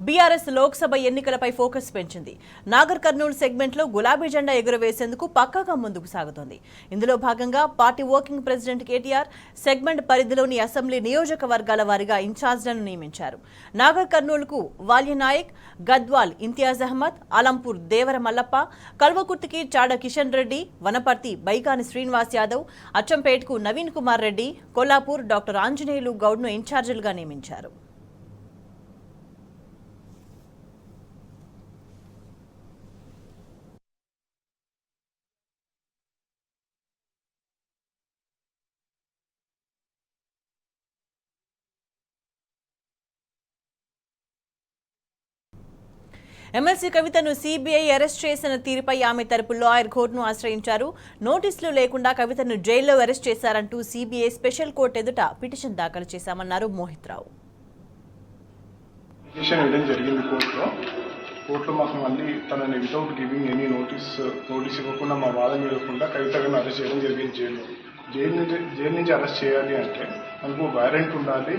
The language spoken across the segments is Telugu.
బీఆర్ఎస్ లోక్సభ ఎన్నికలపై ఫోకస్ పెంచింది. నాగర్ కర్నూలు సెగ్మెంట్లో గులాబీ జెండా ఎగురవేసేందుకు పక్కాగా ముందుకు సాగుతోంది. ఇందులో భాగంగా party working president KTR segment పరిధిలోని అసెంబ్లీ నియోజకవర్గాల వారీగా ఇన్ఛార్జ్లను నియమించారు. నాగర్ కర్నూలుకు వాల్యనాయక్, గద్వాల్ ఇంతియాజ్ అహ్మద్, అలంపూర్ దేవర మల్లప్ప, కల్వకుర్తికి చాడ కిషన్ రెడ్డి, వనపర్తి బైకాని శ్రీనివాస్ యాదవ్, అచ్చంపేట్కు నవీన్ కుమార్ రెడ్డి, కొల్లాపూర్ డాక్టర్ ఆంజనేయులు గౌడ్ను ఇన్ఛార్జీలుగా నియమించారు. ఎమ్మెల్సీ కవితను సీబీఐ అరెస్ట్ చేసిన తీరుపై ఆమె తరపు లాయర్ కోర్టును ఆశ్రయించారు. నోటీసులు లేకుండా కవితను జైల్లో అరెస్ట్ చేశారంటూ సీబీఐ స్పెషల్ కోర్టు ఎదుట పిటిషన్ దాఖలు చేశామన్నారు మోహిత్ రావు. కోర్టులో మాకు మళ్ళీ తనని వితౌట్ గివింగ్ ఎనీ నోటీస్ ఇవ్వకుండా మా వాదన ఇవ్వకుండా కవిత గారిని అరెస్ట్ చేయడం జరిగింది. జైలు నుంచి అరెస్ట్ చేయాలి అంటే మనకు వారెంట్ ఉండాలి,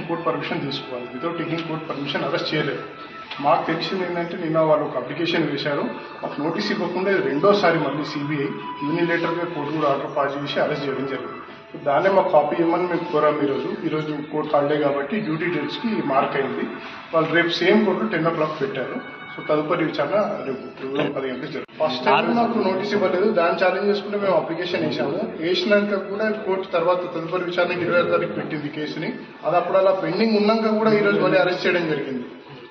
కోర్టు పర్మిషన్ తీసుకోవాలి. Without taking court permission arrest చేయలేదు. మాకు తెలిసింది ఏంటంటే నిన్న వాళ్ళు ఒక అప్లికేషన్ వేశారు, మాకు నోటీస్ ఇవ్వకుండా రెండోసారి మళ్ళీ సిబిఐ యూనిలేటర్గా కోర్టు కూడా ఆర్డర్ పాస్ చేసి అరెస్ట్ చేయడం జరిగింది. దాన్నే మాకు కాపీ ఇవ్వమని మేము కోరాము. ఈరోజు కోర్టు హాలిడే కాబట్టి డ్యూటీ డేట్స్కి మార్క్ అయింది. వాళ్ళు రేపు సేమ్ కోర్టు 10 o'clock పెట్టారు. సో తదుపరి విచారణ రేపు 10 గంటలకు జరుగుతుంది. ఫస్ట్ టైం నాకు నోటీస్ ఇవ్వలేదు, దాన్ని ఛాలెంజ్ చేసుకుంటే మేము అప్లికేషన్ వేసినాక కూడా కోర్టు తర్వాత తదుపరి విచారణకి 26వ తారీఖు పెట్టింది కేసుని. అది అప్పుడు అలా పెండింగ్ ఉన్నాక కూడా ఈరోజు మళ్ళీ అరెస్ట్ చేయడం జరిగింది.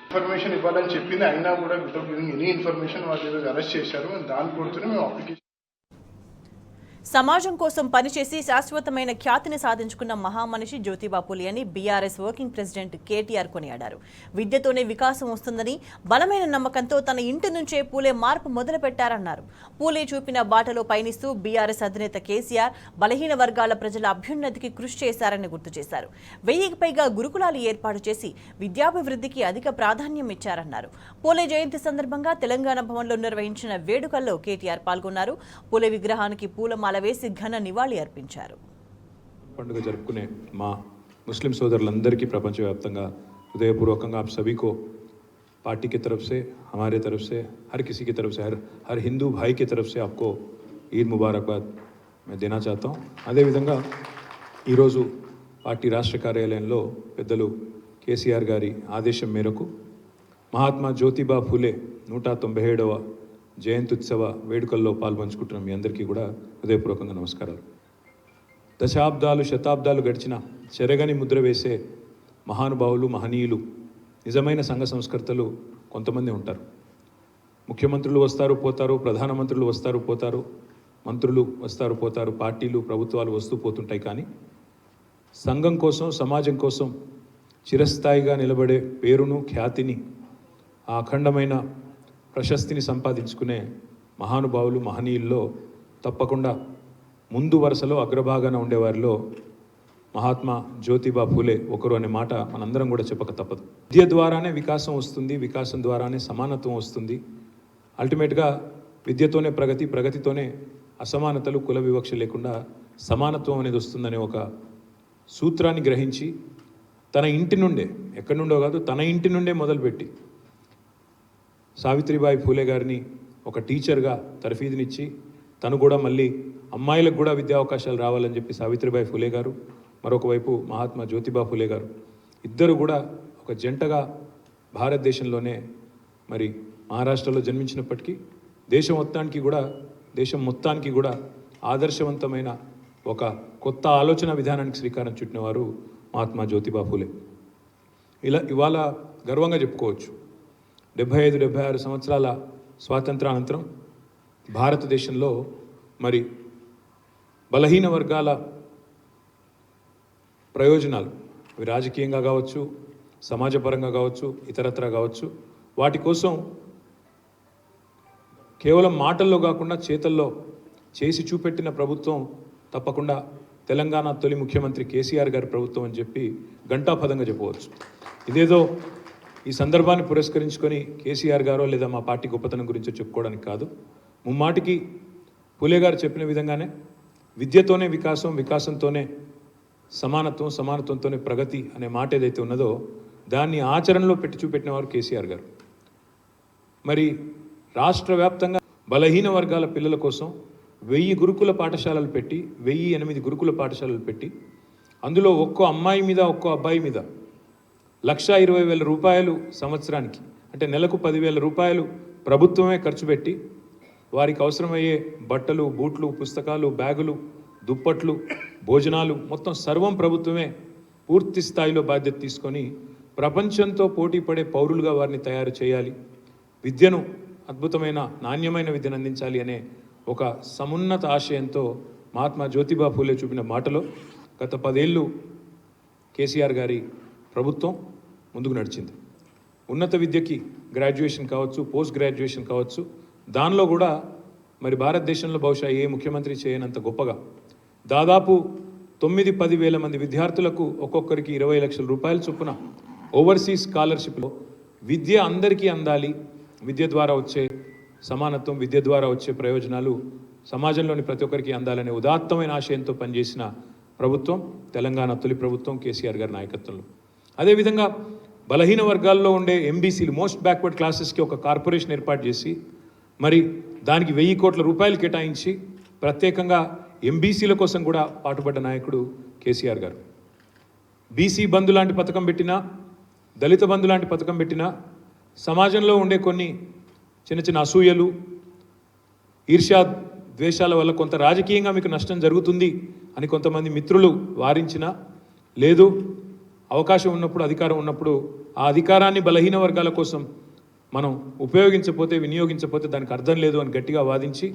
ఇన్ఫర్మేషన్ ఇవ్వాలని చెప్పింది, అయినా కూడా వితౌట్ గివింగ్ ఎనీ ఇన్ఫర్మేషన్ వాళ్ళు ఈరోజు అరెస్ట్ చేశారు. దాని కోరుతూనే మేము అప్లికేషన్. సమాజం కోసం పనిచేసి శాశ్వతమైన ఖ్యాతిని సాధించుకున్న మహామనిషి జ్యోతిబా పూలే అని బీఆర్ఎస్ వర్కింగ్ ప్రెసిడెంట్ కేటీఆర్ కొనియాడారు. విద్యతోనే వికాసం వస్తుందని బలమైన నమ్మకంతో తన ఇంటి నుంచే పూలే మార్పు మొదలుపెట్టారన్నారు. పూలే చూపిన బాటలో పయనిస్తూ బీఆర్ఎస్ అధినేత కేసీఆర్ బలహీన వర్గాల ప్రజల అభ్యున్నతికి కృషి చేశారని గుర్తు చేశారు. 1000కి పైగా గురుకులాలు ఏర్పాటు చేసి విద్యాభివృద్ధికి అధిక ప్రాధాన్యం ఇచ్చారన్నారు. పూలే జయంతి సందర్భంగా తెలంగాణ భవన్లో నిర్వహించిన వేడుకల్లో కేటీఆర్ పాల్గొన్నారు. పూలే విగ్రహానికి పూలమాల వేసి ఘన నివాళి అర్పించారు. పండుగ జరుపుకునే మా ముస్లిం సోదరులందరికీ ప్రపంచవ్యాప్తంగా హృదయపూర్వకంగా आप सभी को पार्टी की तरफ से, हमारे तरफ से, हर किसी की तरफ से, हर हिंदू भाई की तरफ से आपको ईद मुबारकबाद मैं देना चाहता हूँ. అదేవిధంగా ఈరోజు పార్టీ రాష్ట్ర కార్యాలయంలో పెద్దలు కేసీఆర్ గారి ఆదేశం మేరకు మహాత్మా జ్యోతిబా ఫులే 197వ జయంత్యుత్సవ వేడుకల్లో పాల్పంచుకుంటున్న మీ అందరికీ కూడా హృదయపూర్వకంగా నమస్కారాలు. దశాబ్దాలు శతాబ్దాలు గడిచిన చెరగని ముద్ర వేసే మహానుభావులు, మహనీయులు, నిజమైన సంఘ సంస్కర్తలు కొంతమంది ఉంటారు. ముఖ్యమంత్రులు వస్తారు పోతారు, ప్రధానమంత్రులు వస్తారు పోతారు, మంత్రులు వస్తారు పోతారు, పార్టీలు ప్రభుత్వాలు వస్తూ పోతుంటాయి. కానీ సంఘం కోసం, సమాజం కోసం చిరస్థాయిగా నిలబడే పేరును, ఖ్యాతిని, ఆ అఖండమైన ప్రశస్తిని సంపాదించుకునే మహానుభావులు, మహనీయుల్లో తప్పకుండా ముందు వరుసలో అగ్రభాగాన ఉండేవారిలో మహాత్మా జ్యోతిబా ఫూలే ఒకరు అనే మాట మనందరం కూడా చెప్పక తప్పదు. విద్య ద్వారానే వికాసం వస్తుంది, వికాసం ద్వారానే సమానత్వం వస్తుంది. అల్టిమేట్గా విద్యతోనే ప్రగతి, ప్రగతితోనే అసమానతలు, కుల వివక్ష లేకుండా సమానత్వం అనేది వస్తుందనే ఒక సూత్రాన్ని గ్రహించి తన ఇంటి నుండే, ఎక్కడి నుండో కాదు, తన ఇంటి నుండే మొదలుపెట్టి సావిత్రిబాయి ఫూలే గారిని ఒక టీచర్గా తర్ఫీదునిచ్చి తను కూడా మళ్ళీ అమ్మాయిలకు కూడా విద్యా అవకాశాలు రావాలని చెప్పి సావిత్రిబాయి ఫూలే గారు, మరొక వైపు మహాత్మా జ్యోతిబా ఫూలే గారు ఇద్దరు కూడా ఒక జంటగా భారతదేశంలోనే మరి మహారాష్ట్రలో జన్మించినప్పటికీ దేశం మొత్తానికి కూడా ఆదర్శవంతమైన ఒక కొత్త ఆలోచన విధానానికి శ్రీకారం చుట్టినవారు మహాత్మా జ్యోతిబా ఫూలే. ఇవాళ గర్వంగా చెప్పుకోవచ్చు, 75-76 సంవత్సరాల స్వాతంత్రానంతరం భారతదేశంలో మరి బలహీన వర్గాల ప్రయోజనాలు, అవి రాజకీయంగా కావచ్చు, సమాజపరంగా కావచ్చు, ఇతరత్రా కావచ్చు, వాటి కోసం కేవలం మాటల్లో కాకుండా చేతల్లో చేసి చూపెట్టిన ప్రభుత్వం తప్పకుండా తెలంగాణ తొలి ముఖ్యమంత్రి కేసీఆర్ గారి ప్రభుత్వం అని చెప్పి ఘంటాపథంగా చెప్పవచ్చు. ఇదేదో ఈ సందర్భాన్ని పురస్కరించుకొని కేసీఆర్ గారో లేదా మా పార్టీ గొప్పతనం గురించో చెప్పుకోవడానికి కాదు. ముమ్మాటికి పూలే గారు చెప్పిన విధంగానే విద్యతోనే వికాసం, వికాసంతోనే సమానత్వం, సమానత్వంతోనే ప్రగతి అనే మాట ఏదైతే ఉన్నదో దాన్ని ఆచరణలో పెట్టి చూపెట్టిన వారు కేసీఆర్ గారు. మరి రాష్ట్ర వ్యాప్తంగా బలహీన వర్గాల పిల్లల కోసం 1000 గురుకుల పాఠశాలలు పెట్టి 1008 గురుకుల పాఠశాలలు పెట్టి అందులో ఒక్కో అమ్మాయి మీద ఒక్కో అబ్బాయి మీద 1,20,000 రూపాయలు సంవత్సరానికి, అంటే నెలకు 10,000 రూపాయలు ప్రభుత్వమే ఖర్చు పెట్టి వారికి అవసరమయ్యే బట్టలు, బూట్లు, పుస్తకాలు, బ్యాగులు, దుప్పట్లు, భోజనాలు మొత్తం సర్వం ప్రభుత్వమే పూర్తి స్థాయిలో బాధ్యత తీసుకొని ప్రపంచంతో పోటీ పడే పౌరులుగా వారిని తయారు చేయాలి, విద్యను అద్భుతమైన నాణ్యమైన విద్యను అందించాలి అనే ఒక సమున్నత ఆశయంతో మహాత్మా జ్యోతిబా ఫూలే చూపిన మాటలో గత 10 ఏళ్ళు కేసీఆర్ గారి ప్రభుత్వం ముందుకు నడిచింది. ఉన్నత విద్యకి గ్రాడ్యుయేషన్ కావచ్చు, పోస్ట్ గ్రాడ్యుయేషన్ కావచ్చు, దానిలో కూడా మరి భారతదేశంలో బహుశా ఏ ముఖ్యమంత్రి చేయనంత గొప్పగా దాదాపు 9-10 వేల మంది విద్యార్థులకు ఒక్కొక్కరికి 20 లక్షల రూపాయల చొప్పున ఓవర్సీస్ స్కాలర్షిప్లో విద్య అందరికీ అందాలి, విద్య ద్వారా వచ్చే సమానత్వం, విద్య ద్వారా వచ్చే ప్రయోజనాలు సమాజంలోని ప్రతి ఒక్కరికి అందాలనే ఉదాత్తమైన ఆశయంతో పనిచేసిన ప్రభుత్వం తెలంగాణ తొలి ప్రభుత్వం కేసీఆర్ గారి నాయకత్వంలో. అదేవిధంగా బలహీన వర్గాల్లో ఉండే ఎంబీసీలు, మోస్ట్ బ్యాక్వర్డ్ క్లాసెస్కి ఒక కార్పొరేషన్ ఏర్పాటు చేసి మరి దానికి 1000 కోట్ల రూపాయలు కేటాయించి ప్రత్యేకంగా ఎంబీసీల కోసం కూడా పాటుపడ్డ నాయకుడు కేసీఆర్ గారు. బీసీ బంధు లాంటి పథకం పెట్టినా, దళిత బంధు లాంటి పథకం పెట్టినా సమాజంలో ఉండే కొన్ని చిన్న చిన్న అసూయలు, ఈర్ష్యా ద్వేషాల వల్ల కొంత రాజకీయంగా మీకు నష్టం జరుగుతుంది అని కొంతమంది మిత్రులు వారించినా, లేదు అవకాశం ఉన్నప్పుడు, అధికారం ఉన్నప్పుడు ఆ అధికారాన్ని బలహీన వర్గాల కోసం మనం ఉపయోగించకపోతే, వినియోగించకపోతే దానికి అర్థం లేదు అని గట్టిగా వాదించి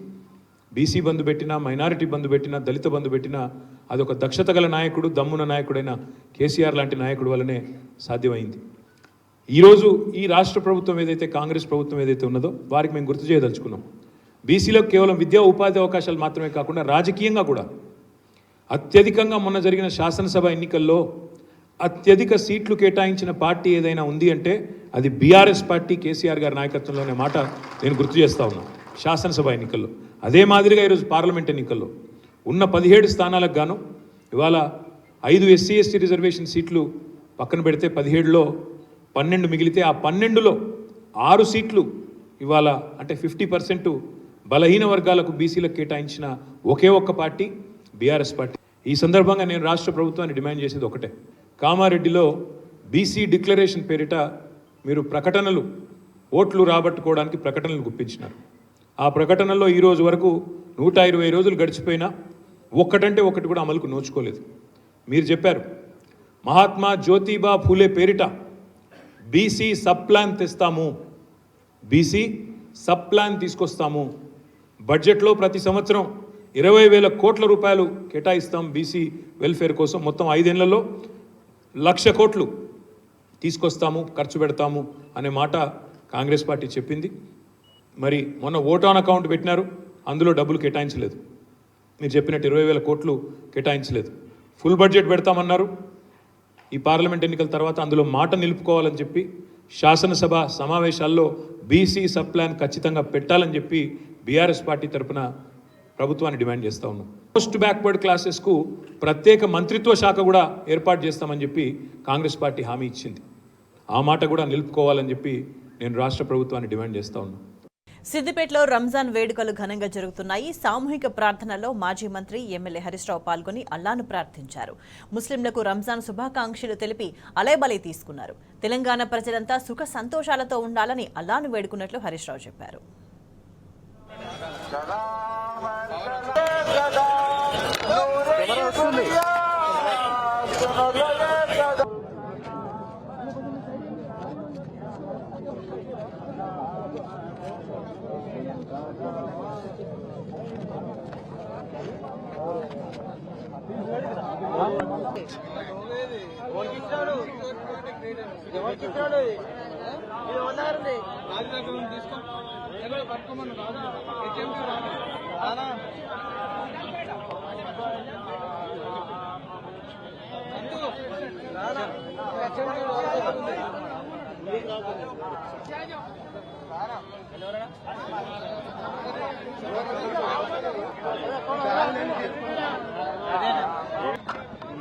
బీసీ బంధు పెట్టినా, మైనారిటీ బంధు పెట్టినా, దళిత బంధు పెట్టినా అదొక దక్షత గల నాయకుడు, దమ్మున నాయకుడైన కేసీఆర్ లాంటి నాయకుడు వల్లనే సాధ్యమైంది. ఈరోజు ఈ రాష్ట్ర ప్రభుత్వం ఏదైతే, కాంగ్రెస్ ప్రభుత్వం ఏదైతే ఉన్నదో వారికి మేము గుర్తు చేయదలుచుకున్నాం. బీసీలకు కేవలం విద్యా ఉపాధి అవకాశాలు మాత్రమే కాకుండా రాజకీయంగా కూడా అత్యధికంగా మొన్న జరిగిన శాసనసభ ఎన్నికల్లో అత్యధిక సీట్లు కేటాయించిన పార్టీ ఏదైనా ఉంది అంటే అది బీఆర్ఎస్ పార్టీ, కేసీఆర్ గారి నాయకత్వంలోనే మాట నేను గుర్తు చేస్తా ఉన్నాను. శాసనసభ ఎన్నికల్లో అదే మాదిరిగా ఈరోజు పార్లమెంట్ ఎన్నికల్లో ఉన్న 17 స్థానాలకు గాను ఇవాళ 5 ఎస్సీ ఎస్టీ రిజర్వేషన్ సీట్లు పక్కన పెడితే 17లో 12 మిగిలితే ఆ 12లో 6 సీట్లు ఇవాళ అంటే 50% బలహీన వర్గాలకు, బీసీలకు కేటాయించిన ఒకే ఒక్క పార్టీ బీఆర్ఎస్ పార్టీ. ఈ సందర్భంగా నేను రాష్ట్ర ప్రభుత్వాన్ని డిమాండ్ చేసేది ఒకటే, కామారెడ్డిలో బీసీ డిక్లరేషన్ పేరిట మీరు ప్రకటనలు, ఓట్లు రాబట్టుకోవడానికి ప్రకటనలు గుప్పించినారు. ఆ ప్రకటనల్లో ఈరోజు వరకు 120 రోజులు గడిచిపోయినా ఒక్కటంటే ఒకటి కూడా అమలుకు నోచుకోలేదు. మీరు చెప్పారు మహాత్మా జ్యోతిబా ఫూలే పేరిట బీసీ సబ్ ప్లాన్ తెస్తాము, బీసీ సబ్ ప్లాన్ తీసుకొస్తాము, బడ్జెట్లో ప్రతి సంవత్సరం 20,000 కోట్ల రూపాయలు కేటాయిస్తాం బీసీ వెల్ఫేర్ కోసం, మొత్తం 5 ఏళ్లలో 1,00,000 కోట్లు తీసుకొస్తాము, ఖర్చు పెడతాము అనే మాట కాంగ్రెస్ పార్టీ చెప్పింది. మరి మొన్న ఓట్ ఆన్ అకౌంట్ పెట్టినారు, అందులో డబ్బులు కేటాయించలేదు. మీరు చెప్పినట్టు 20,000 కోట్లు కేటాయించలేదు. Full budget పెడతామన్నారు. ఈ పార్లమెంట్ ఎన్నికల తర్వాత అందులో మాట నిలుపుకోవాలని చెప్పి శాసనసభ సమావేశాల్లో బీసీ సబ్ ప్లాన్ ఖచ్చితంగా పెట్టాలని చెప్పి బీఆర్ఎస్ పార్టీ తరఫున ప్రభుత్వాన్ని డిమాండ్ చేస్తూ ఉన్నాం. మోస్ట్ బ్యాక్వర్డ్ క్లాసెస్కు ప్రత్యేక మంత్రిత్వ శాఖ కూడా ఏర్పాటు చేస్తామని చెప్పి కాంగ్రెస్ పార్టీ హామీ ఇచ్చింది. ఆ మాట కూడా నిలుపుకోవాలని చెప్పి నేను రాష్ట్ర ప్రభుత్వాన్ని డిమాండ్ చేస్తూ ఉన్నాను. సిద్దిపేటలో రంజాన్ వేడుకలు ఘనంగా జరుగుతున్నాయి. సామూహిక ప్రార్థనలో మాజీ మంత్రి ఎమ్మెల్యే హరీష్ రావు పాల్గొని అల్లాను ప్రార్థించారు. ముస్లింలకు రంజాన్ శుభాకాంక్షలు తెలిపి అలైబలై తీసుకున్నారు. తెలంగాణ ప్రజలంతా సుఖ సంతోషాలతో ఉండాలని అల్లాను వేడుకున్నట్లు హరీష్ రావు చెప్పారు.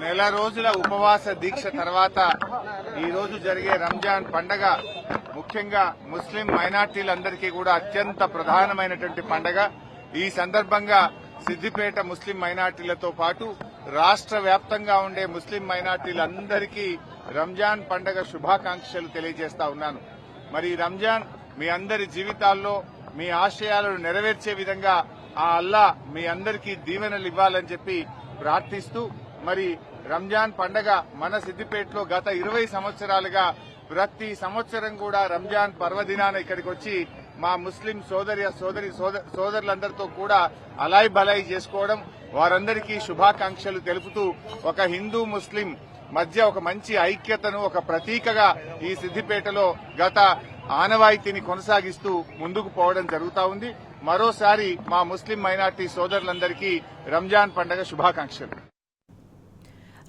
నెల రోజుల ఉపవాస దీక్ష తర్వాత ఈ రోజు జరిగే రంజాన్ పండగ ముఖ్యంగా ముస్లిం మైనార్టీలందరికీ కూడా అత్యంత ప్రధానమైనటువంటి పండగ. ఈ సందర్భంగా సిద్దిపేట ముస్లిం మైనార్టీలతో పాటు రాష్ట్ర వ్యాప్తంగా ఉండే ముస్లిం మైనార్టీలందరికీ రంజాన్ పండగ శుభాకాంక్షలు తెలియజేస్తా ఉన్నాను. మరి ఈ రంజాన్ మీ అందరి జీవితాల్లో మీ ఆశయాలను నెరవేర్చే విధంగా ఆ అల్లా మీ అందరికీ దీవెనలు ఇవ్వాలని చెప్పి ప్రార్థిస్తూ, మరి రంజాన్ పండగ మన సిద్దిపేటలో గత 20 సంవత్సరాలుగా ప్రతి సంవత్సరం కూడా రంజాన్ పర్వదినాన ఇక్కడికి వచ్చి మా ముస్లిం సోదరులందరితో కూడా అలాయ్ బలాయి చేసుకోవడం, వారందరికీ శుభాకాంక్షలు తెలుపుతూ ఒక హిందూ ముస్లిం మధ్య ఒక మంచి ఐక్యతను ఒక ప్రతీకగా ఈ సిద్దిపేటలో గత ఆనవాయితీని కొనసాగిస్తూ ముందుకు పోవడం జరుగుతా ఉంది. మరోసారి మా ముస్లిం మైనార్టీ సోదరులందరికీ రంజాన్ పండగ శుభాకాంక్షలు.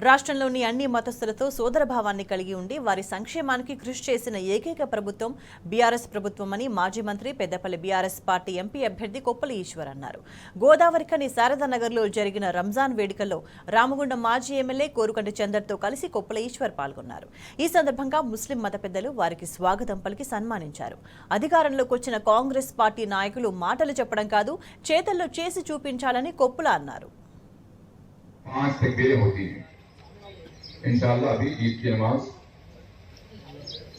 రాష్ట్రంలోని అన్ని మతస్థులతో సోదరభావాన్ని కలిగి ఉండి వారి సంక్షేమానికి కృషి చేసిన ఏకైక ప్రభుత్వం బీఆర్ఎస్ ప్రభుత్వమని మాజీ మంత్రి పెద్దపల్లి బీఆర్ఎస్ పార్టీ ఎంపీ అభ్యర్థి కొప్పల ఈశ్వర్ అన్నారు. గోదావరిఖని శారదానగర్లో జరిగిన రంజాన్ వేడుకల్లో రామగుండం మాజీ ఎమ్మెల్యే కోరుకంటి చందర్తో కలిసి కొప్పల ఈశ్వర్ పాల్గొన్నారు. ఈ సందర్భంగా ముస్లిం మత పెద్దలు వారికి స్వాగతం పలికి సన్మానించారు. అధికారంలోకి వచ్చిన కాంగ్రెస్ పార్టీ నాయకులు మాటలు చెప్పడం కాదు, చేతల్లో చేసి చూపించాలని కొప్పుల అన్నారు. इंशाअल्लाह अभी ईद की नमाज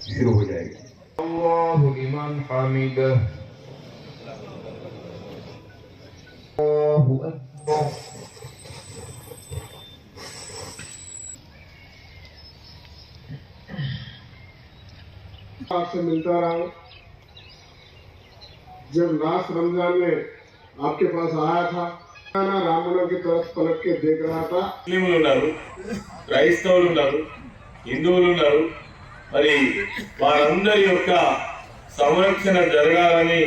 शुरू हो जाएगी. अल्लाहु लिमन हमीदह. अल्लाहु अकबर. आपसे मिलता रहा हूं. जब लास्ट रमजान में आपके पास आया था, रामगुणा की तरफ पलट के देख रहा था. ముస్లింలు ఉన్నారు, క్రైస్తవులు ఉన్నారు, హిందువులు ఉన్నారు. మరి వారందరి యొక్క సంరక్షణ జరగాలని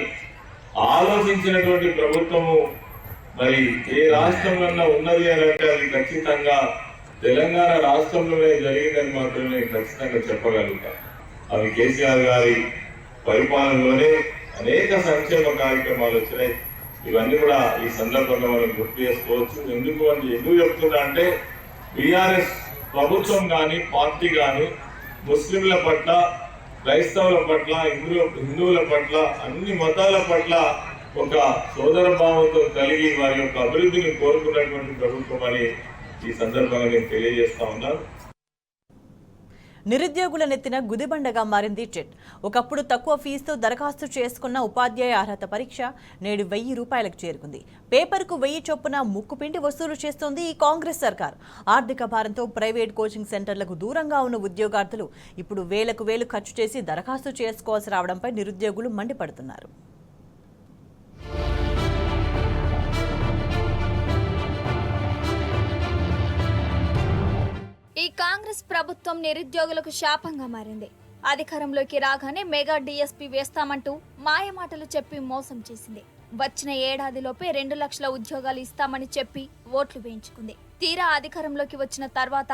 ఆలోచించినటువంటి ప్రభుత్వము మరి ఏ రాష్ట్రంలో ఉన్నది అని అంటే అది ఖచ్చితంగా తెలంగాణ రాష్ట్రంలోనే జరిగిందని మాత్రమే ఖచ్చితంగా చెప్పగలుగుతాం. అవి కేసీఆర్ గారి పరిపాలనలోనే అనేక సంక్షేమ కార్యక్రమాలు వచ్చినాయి. ఇవన్నీ కూడా ఈ సందర్భంగా మనం గుర్తు చేసుకోవచ్చు. ఎందుకు చెప్తున్నా అంటే బీఆర్ఎస్ ప్రభుత్వం కానీ పార్టీ కానీ ముస్లింల పట్ల, క్రైస్తవుల పట్ల, హిందువుల పట్ల, అన్ని మతాల పట్ల ఒక సోదర భావంతో కలిగి వారి యొక్క అభివృద్ధిని కోరుకున్నటువంటి ప్రభుత్వం అని ఈ సందర్భంగా నేను తెలియజేస్తా ఉన్నాను. నిరుద్యోగుల నెత్తిన గుదిబండగా మారింది టెట్. ఒకప్పుడు తక్కువ ఫీజుతో దరఖాస్తు చేసుకున్న ఉపాధ్యాయ అర్హత పరీక్ష నేడు 1000 రూపాయలకు చేరుకుంది. పేపర్కు 1000 చొప్పున ముక్కుపిండి వసూలు చేస్తోంది ఈ కాంగ్రెస్ సర్కార్. ఆర్థిక భారంతో ప్రైవేట్ కోచింగ్ సెంటర్లకు దూరంగా ఉన్న ఉద్యోగార్థులు ఇప్పుడు వేలకు వేలు ఖర్చు చేసి దరఖాస్తు చేసుకోవాల్సి రావడంపై నిరుద్యోగులు మండిపడుతున్నారు. ఈ కాంగ్రెస్ ప్రభుత్వం నిరుద్యోగులకు శాపంగా మారింది. అధికారంలోకి రాగానే మెగా డిఎస్పీ వేస్తామంటూ మాయమాటలు చెప్పి మోసం చేసింది. వచ్చిన ఏడాదిలోపే 2 లక్షల ఉద్యోగాలు ఇస్తామని చెప్పి ఓట్లు వేయించుకుంది. తీరా అధికారంలోకి వచ్చిన తర్వాత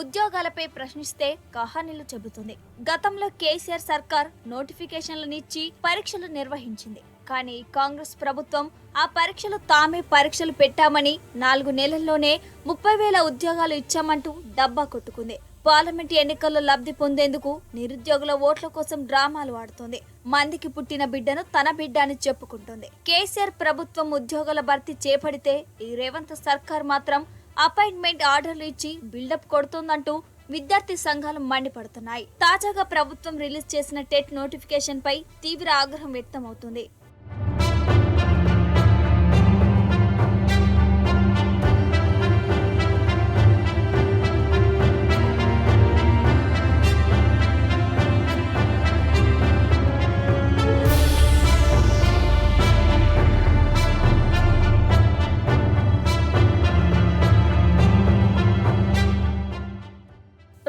ఉద్యోగాలపై ప్రశ్నిస్తే కహానీలు చెబుతుంది. గతంలో కేసీఆర్ సర్కార్ నోటిఫికేషన్లనిచ్చి పరీక్షలు నిర్వహించింది. కానీ కాంగ్రెస్ ప్రభుత్వం ఆ పరీక్షలు పరీక్షలు పెట్టామని 4 నెలల్లోనే 30,000 ఉద్యోగాలు ఇచ్చామంటూ డబ్బా కొట్టుకుంది. పార్లమెంట్ ఎన్నికల్లో లబ్ధి పొందేందుకు నిరుద్యోగుల ఓట్ల కోసం డ్రామాలు ఆడుతోంది. మందికి పుట్టిన బిడ్డను తన బిడ్డ అని చెప్పుకుంటుంది. కేసీఆర్ ప్రభుత్వం ఉద్యోగాల భర్తీ చేపడితే ఈ రేవంత్ సర్కార్ మాత్రం అపాయింట్మెంట్ ఆర్డర్లు ఇచ్చి బిల్డప్ కొడుతోందంటూ విద్యార్థి సంఘాలు మండిపడుతున్నాయి. తాజాగా ప్రభుత్వం రిలీజ్ చేసిన టెట్ నోటిఫికేషన్ పై తీవ్ర ఆగ్రహం వ్యక్తమవుతుంది.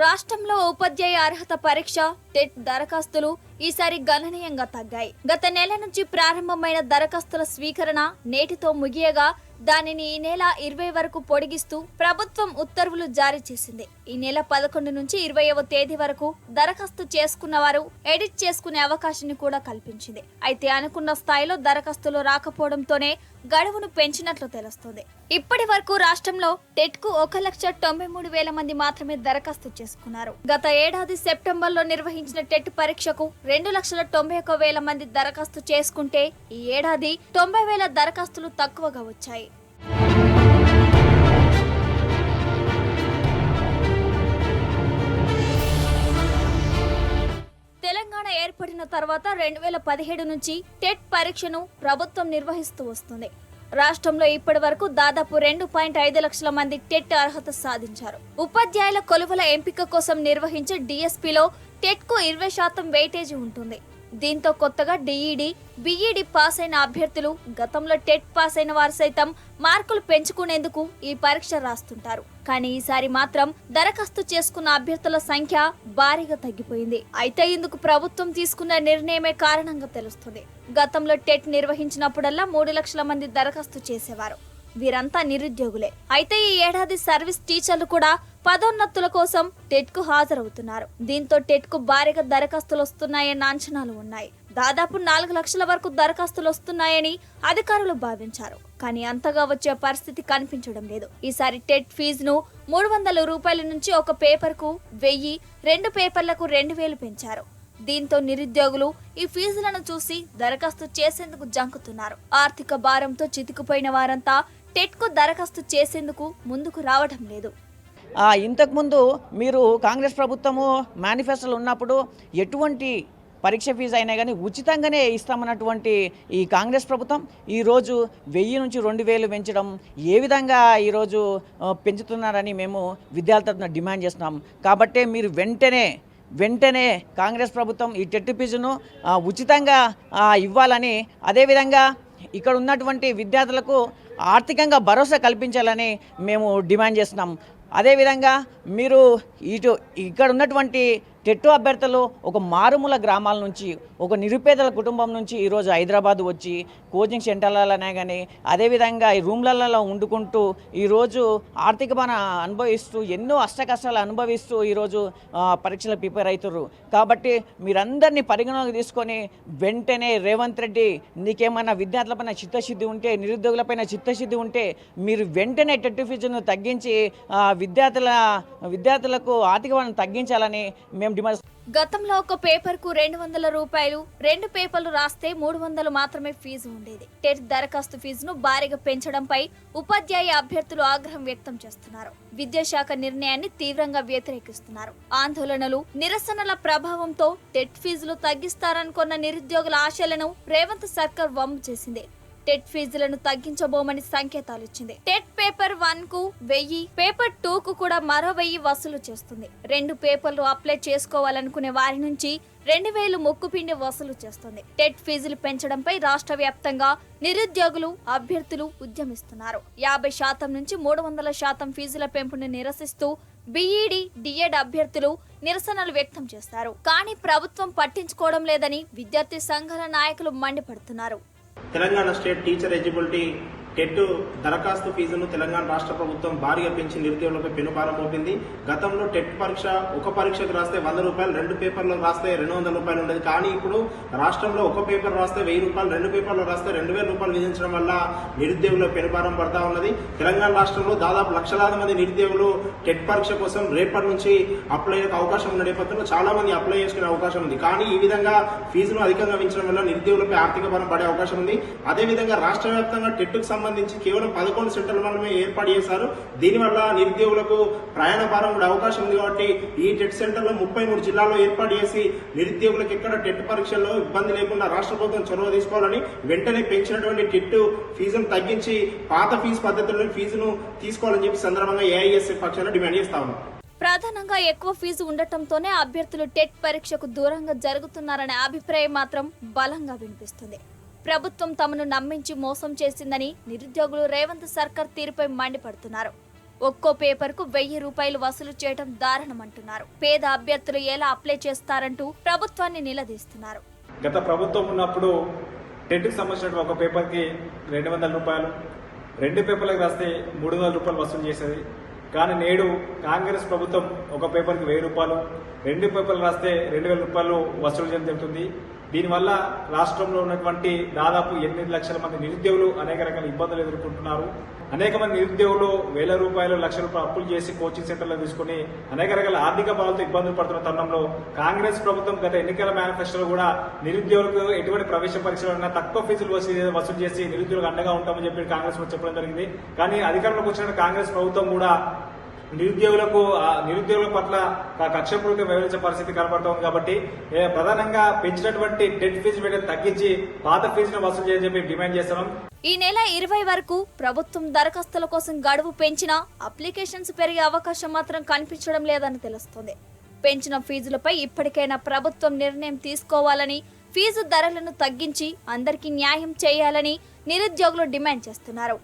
రాష్ట్రంలో ఉపాధ్యాయ అర్హత పరీక్ష టెట్ దరఖాస్తులు ఈసారి గణనీయంగా తగ్గాయి. గత నెల నుంచి ప్రారంభమైన దరఖాస్తుల స్వీకరణ నేటితో ముగియగా దానిని ఈ నెల 20 వరకు పొడిగిస్తూ ప్రభుత్వం ఉత్తర్వులు జారీ చేసింది. ఈ నెల 11 నుంచి 20వ తేదీ వరకు దరఖాస్తు చేసుకున్న వారు ఎడిట్ చేసుకునే అవకాశాన్ని కూడా కల్పించింది. అయితే అనుకున్న స్థాయిలో దరఖాస్తులు రాకపోవడంతోనే గడువును పెంచినట్లు తెలుస్తోంది. ఇప్పటి వరకు రాష్ట్రంలో టెట్ కు 1,93,000 మంది మాత్రమే దరఖాస్తు చేసుకున్నారు. గత ఏడాది సెప్టెంబర్లో నిర్వహించిన టెట్ పరీక్షకు 2,91,000 మంది దరఖాస్తు చేసుకుంటే ఈ ఏడాది 90,000 దరఖాస్తులు తక్కువగా వచ్చాయి. తెలంగాణ ఏర్పడిన తర్వాత 2017 నుంచి టెట్ పరీక్షను ప్రభుత్వం నిర్వహిస్తూ వస్తుంది. రాష్ట్రంలో ఇప్పటి వరకు దాదాపు 2.5 లక్షల మంది టెట్ అర్హత సాధించారు. ఉపాధ్యాయుల కొలువుల ఎంపిక కోసం నిర్వహించే డిఎస్పీలో టెట్ కు 20% వెయిటేజీ ఉంటుంది. దీంతో కొత్తగా డిఈడి, బిఈడి పాస్ అయిన అభ్యర్థులు గతంలో టెట్ పాస్ అయిన వారు సైతం మార్కులు పెంచుకునేందుకు ఈ పరీక్ష రాస్తుంటారు. కానీ ఈసారి మాత్రం దరఖాస్తు చేసుకున్న అభ్యర్థుల సంఖ్య భారీగా తగ్గిపోయింది. అయితే ఇందుకు ప్రభుత్వం తీసుకున్న నిర్ణయమే కారణంగా తెలుస్తుంది. గతంలో టెట్ నిర్వహించినప్పుడల్లా 3 లక్షల మంది దరఖాస్తు చేసేవారు. వీరంతా నిరుద్యోగులే. అయితే ఈ ఏడాది సర్వీస్ టీచర్లు కూడా పదోన్నతుల కోసం టెట్ కు హాజరవుతున్నారు. దీంతో టెట్ కు భారీగా దరఖాస్తులు వస్తున్నాయన్న అంచనాలు ఉన్నాయి. దాదాపు 4 లక్షల వరకు దరఖాస్తులు వస్తున్నాయని అధికారులు భావించారు. కానీ అంతగా వచ్చే పరిస్థితి కనిపించడం లేదు. ఈసారి టెట్ ఫీజును 300 రూపాయల నుంచి ఒక పేపర్ కు 1000, 2 పేపర్లకు 2000 పెంచారు. దీంతో నిరుద్యోగులు ఈ ఫీజులను చూసి దరఖాస్తు చేసేందుకు జంకుతున్నారు. ఆర్థిక భారంతో చితికిపోయిన వారంతా టెట్ కు దరఖాస్తు చేసేందుకు ముందుకు రావడం లేదు. ఇంతకుముందు మీరు కాంగ్రెస్ ప్రభుత్వము మేనిఫెస్టోలో ఉన్నప్పుడు ఎటువంటి పరీక్ష ఫీజు అయినా కానీ ఉచితంగానే ఇస్తామన్నటువంటి ఈ కాంగ్రెస్ ప్రభుత్వం ఈరోజు 1000 నుంచి 2000 పెంచడం ఏ విధంగా ఈరోజు పెంచుతున్నారని మేము విద్యార్థుల తరఫున డిమాండ్ చేస్తున్నాం. కాబట్టి మీరు వెంటనే కాంగ్రెస్ ప్రభుత్వం ఈ టెట్ ఫీజును ఉచితంగా ఇవ్వాలని, అదేవిధంగా ఇక్కడ ఉన్నటువంటి విద్యార్థులకు ఆర్థికంగా భరోసా కల్పించాలని మేము డిమాండ్ చేస్తున్నాం. అదేవిధంగా మీరు ఇక్కడ ఉన్నటువంటి టెట్ అభ్యర్థులు ఒక మారుమూల గ్రామాల నుంచి, ఒక నిరుపేదల కుటుంబం నుంచి ఈరోజు హైదరాబాద్ వచ్చి కోచింగ్ సెంటర్లనే కానీ అదేవిధంగా ఈ రూమ్లలో వండుకుంటూ ఈరోజు ఆర్థిక భారం అనుభవిస్తూ ఎన్నో అష్టకష్టాలు అనుభవిస్తూ ఈరోజు పరీక్షలు ప్రిపేర్ అవుతున్నారు. కాబట్టి మీరందరినీ పరిగణలోకి తీసుకొని వెంటనే రేవంత్ రెడ్డి, నీకేమైనా విద్యార్థులపైన చిత్తశుద్ధి ఉంటే, నిరుద్యోగులపైన చిత్తశుద్ధి ఉంటే మీరు వెంటనే టెట్ ఫీజును తగ్గించి విద్యార్థులకు ఆర్థిక భారం తగ్గించాలని మేము డిమాండ్. గతంలో ఒక పేపర్ కు 200 రూపాయలు, 2 పేపర్లు రాస్తే 300 మాత్రమే ఫీజు ఉండేది. టెట్ దరఖాస్తు ఫీజును భారీగా పెంచడంపై ఉపాధ్యాయ అభ్యర్థులు ఆగ్రహం వ్యక్తం చేస్తున్నారు. విద్యాశాఖ నిర్ణయాన్ని తీవ్రంగా వ్యతిరేకిస్తున్నారు. ఆందోళనలు, నిరసనల ప్రభావంతో టెట్ ఫీజులు తగ్గిస్తారనుకున్న నిరుద్యోగుల ఆశలను రేవంత్ సర్కార్ వమ్ము చేసింది. టెట్ ఫీజులను తగ్గించబోమని సంకేతాలు ఇచ్చింది. టెట్ పేపర్ 1 కు 1000, పేపర్ 2 కు కూడా మరో 1000 వసూలు చేస్తుంది. 2 పేపర్లు అప్లై చేసుకోవాలనుకునే వారి నుంచి 2000 ముక్కుపిండి వసూలు చేస్తుంది. టెట్ ఫీజులు పెంచడంపై రాష్ట్ర వ్యాప్తంగా నిరుద్యోగులు, అభ్యర్థులు ఉద్యమిస్తున్నారు. 50% నుంచి 300% ఫీజుల పెంపును నిరసిస్తూ బిఈడి, డిఎడ్ అభ్యర్థులు నిరసనలు వ్యక్తం చేస్తారు. కానీ ప్రభుత్వం పట్టించుకోవడం లేదని విద్యార్థి సంఘాల నాయకులు మండిపడుతున్నారు. Telangana state teacher eligibility TET దరఖాస్తు ఫీజును తెలంగాణ రాష్ట్ర ప్రభుత్వం భారీగా పెంచి నిరుద్యోగులపై పెనుభారం మోపింది. గతంలో టెట్ పరీక్ష ఒక పరీక్షకు రాస్తే 100 రూపాయలు, 2 పేపర్లు రాస్తే 200 రూపాయలు ఉండేది. కానీ ఇప్పుడు రాష్ట్రంలో ఒక పేపర్ రాస్తే 1000 రూపాయలు, 2 పేపర్లు రాస్తే 2000 రూపాయలు విధించడం వల్ల నిరుద్యోగుల పెనుభారం పడతా ఉన్నది. తెలంగాణ రాష్ట్రంలో దాదాపు లక్షలాది మంది నిరుద్యోగులు టెట్ పరీక్ష కోసం రేపటి నుంచి అప్లై అయ్యే అవకాశం ఉన్న నేపథ్యంలో చాలా మంది అప్లై చేసుకునే అవకాశం ఉంది. కానీ ఈ విధంగా ఫీజును అధికంగా పెంచడం వల్ల నిరుద్యోగులపై ఆర్థిక భారం పడే అవకాశం ఉంది. అదేవిధంగా రాష్ట్ర వ్యాప్తంగా టెట్కు సంబంధించి కేవలం 11 సెంటర్లు మాత్రమే ఏర్పాటు చేశారు. దీనివల్ల నిరుద్యోగులకు ప్రయాణ భారం కూడా అవకాశం ఉంది. కాబట్టి ఈ టెట్ సెంటర్లో 33 జిల్లాల్లో ఏర్పాటు చేసి నిరుద్యోగులకు ఎక్కడ టెట్ పరీక్షల్లో ఇబ్బంది లేకుండా రాష్ట్ర ప్రభుత్వం చొరవ తీసుకోవాలని, వెంటనే పెంచినటువంటి టెట్ ఫీజును తగ్గించి పాత ఫీజు పద్ధతుల్లో ఫీజును తీసుకోవాలని చెప్పి సందర్భంగా ఏఐఎస్ఎఫ్ పక్షాన డిమాండ్ చేస్తా ఉన్నాం. ప్రధానంగా ఎక్కువ ఫీజు ఉండటంతోనే అభ్యర్థులు టెట్ పరీక్షకు దూరంగా జరుగుతున్నారనే అభిప్రాయం మాత్రం బలంగా వినిపిస్తుంది. ప్రభుత్వం తమను నమ్మించి మోసం చేసిందని నిరుద్యోగులు రేవంత్ సర్కార్ తీరుపై మండిపడుతున్నారు. ఒక్కో పేపర్కు 1000 రూపాయలు వసూలు చేయడం దారుణమంటున్నారు. పేద అభ్యర్థులు ఎలా అప్లై చేస్తారంటూ ప్రభుత్వాన్ని నిలదీస్తున్నారు. గత ప్రభుత్వం ఉన్నప్పుడు టెట్కి సంబంధించిన ఒక పేపర్కి 200 రూపాయలు, 2 పేపర్లకు రాస్తే 300 రూపాయలు వసూలు చేసేది. కానీ నేడు కాంగ్రెస్ ప్రభుత్వం ఒక పేపర్కి 1000 రూపాయలు, 2 పేపర్లు రాస్తే 2000 రూపాయలు వసూలు చేయడం జరుగుతుంది. దీనివల్ల రాష్ట్రంలో ఉన్నటువంటి దాదాపు 8 లక్షల మంది నిరుద్యోగులు అనేక రకాల ఇబ్బందులు ఎదుర్కొంటున్నారు. అనేక మంది నిరుద్యోగులు 1000 రూపాయలు, 1,00,000 రూపాయలు అప్పులు చేసి కోచింగ్ సెంటర్లో తీసుకుని అనేక రకాల ఆర్థిక బాధలతో ఇబ్బందులు పడుతున్న తరుణంలో కాంగ్రెస్ ప్రభుత్వం గత ఎన్నికల మేనిఫెస్టోలో కూడా నిరుద్యోగులకు ఎటువంటి ప్రవేశ పరీక్షలు తక్కువ ఫీజులు వసూలు చేసి నిరుద్యోగులకు అండగా ఉంటామని చెప్పి కాంగ్రెస్ చెప్పడం జరిగింది. కానీ అధికారంలోకి వచ్చిన కాంగ్రెస్ ప్రభుత్వం కూడా నిరుద్యోగుల పట్ల కక్షపూరితంగా వ్యవహరించే పరిస్థితి కనబడుతోంది. కాబట్టి ప్రధానంగా పెంచినటువంటి టెట్ ఫీజు తగ్గించి పాత ఫీజును వసూలు చేయని చెప్పి డిమాండ్ చేస్తున్నాం. ఈ నెల 20 వరకు ప్రభుత్వం దరఖాస్తుల కోసం గడువు పెంచినా అప్లికేషన్స్ పెరిగే అవకాశం మాత్రం కనిపించడం లేదని తెలుస్తోంది. పెంచిన ఫీజులపై ఇప్పటికైనా ప్రభుత్వం నిర్ణయం తీసుకోవాలని, ఫీజు ధరలను తగ్గించి అందరికీ న్యాయం చేయాలని నిరుద్యోగులు డిమాండ్ చేస్తున్నారు.